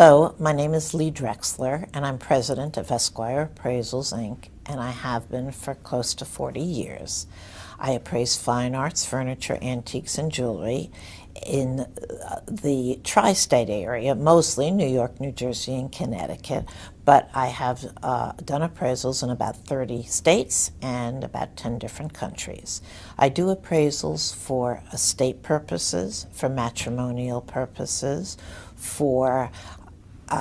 Hello, my name is Lee Drexler, and I'm president of Esquire Appraisals, Inc., and I have been for close to 40 years. I appraise fine arts, furniture, antiques, and jewelry in the tri-state area, mostly New York, New Jersey, and Connecticut, but I have done appraisals in about 30 states and about 10 different countries. I do appraisals for estate purposes, for matrimonial purposes, for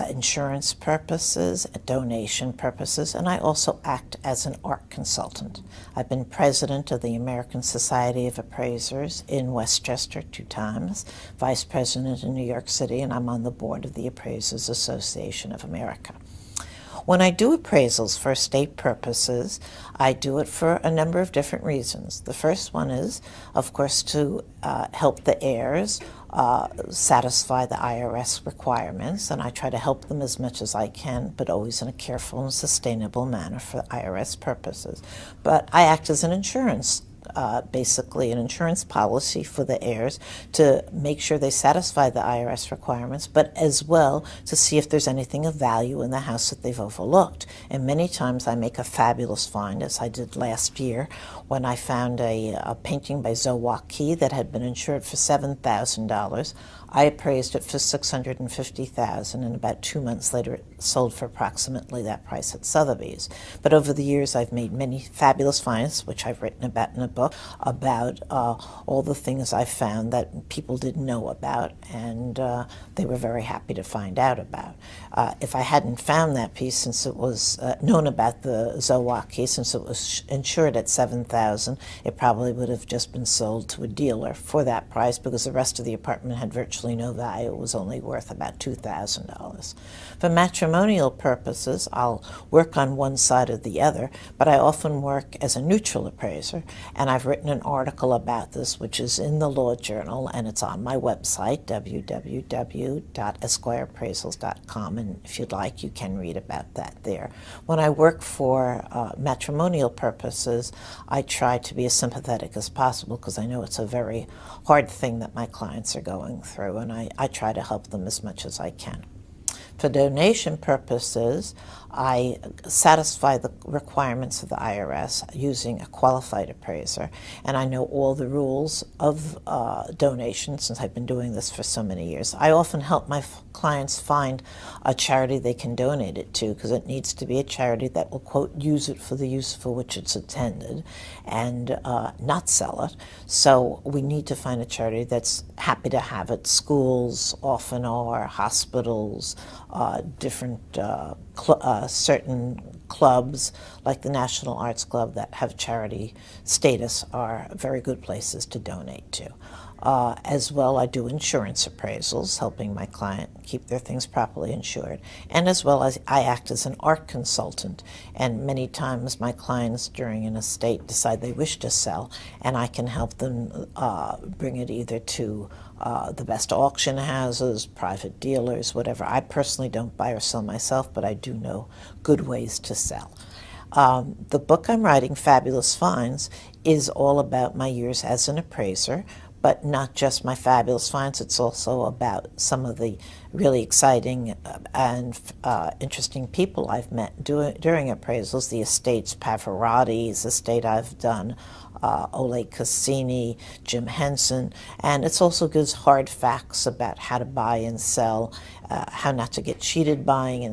insurance purposes, donation purposes, and I also act as an art consultant. I've been president of the American Society of Appraisers in Westchester 2 times, vice president in New York City, and I'm on the board of the Appraisers Association of America. When I do appraisals for estate purposes, I do it for a number of different reasons. The first one is, of course, to help the heirs satisfy the IRS requirements, and I try to help them as much as I can, but always in a careful and sustainable manner for IRS purposes. But I act as an insurance basically an insurance policy for the heirs to make sure they satisfy the IRS requirements, but as well to see if there's anything of value in the house that they've overlooked. And many times I make a fabulous find, as I did last year when I found a painting by Zowaki that had been insured for $7,000. I appraised it for $650,000, and about 2 months later it sold for approximately that price at Sotheby's. But over the years I've made many fabulous finds, which I've written about in a book, about all the things I found that people didn't know about, and they were very happy to find out about. If I hadn't found that piece, since it was known about the Zowaki, since it was insured at $7,000, it probably would have just been sold to a dealer for that price, because the rest of the apartment had virtually no value. It was only worth about $2,000. For matrimonial purposes, I'll work on one side or the other, but I often work as a neutral appraiser, and I've written an article about this, which is in the Law Journal, and it's on my website, www.esquireappraisals.com, and if you'd like, you can read about that there. When I work for matrimonial purposes, I try to be as sympathetic as possible, because I know it's a very hard thing that my clients are going through, and I try to help them as much as I can. For donation purposes, I satisfy the requirements of the IRS using a qualified appraiser, and I know all the rules of donation since I've been doing this for so many years. I often help my clients find a charity they can donate it to, because it needs to be a charity that will, quote, use it for the use for which it's intended and not sell it. So we need to find a charity that's happy to have it. Schools often are, hospitals, different certain clubs like the National Arts Club that have charity status are very good places to donate to. As well, I do insurance appraisals, helping my client keep their things properly insured. And as well as I act as an art consultant, and many times my clients during an estate decide they wish to sell, and I can help them bring it either to the best auction houses, private dealers, whatever. I personally don't buy or sell myself, but I do know good ways to sell. The book I'm writing, Fabulous Finds, is all about my years as an appraiser, but not just my fabulous finds. It's also about some of the really exciting and interesting people I've met during appraisals. The estates, Pavarotti's estate I've done, Ole Cassini, Jim Henson, and it also gives hard facts about how to buy and sell, how not to get cheated buying and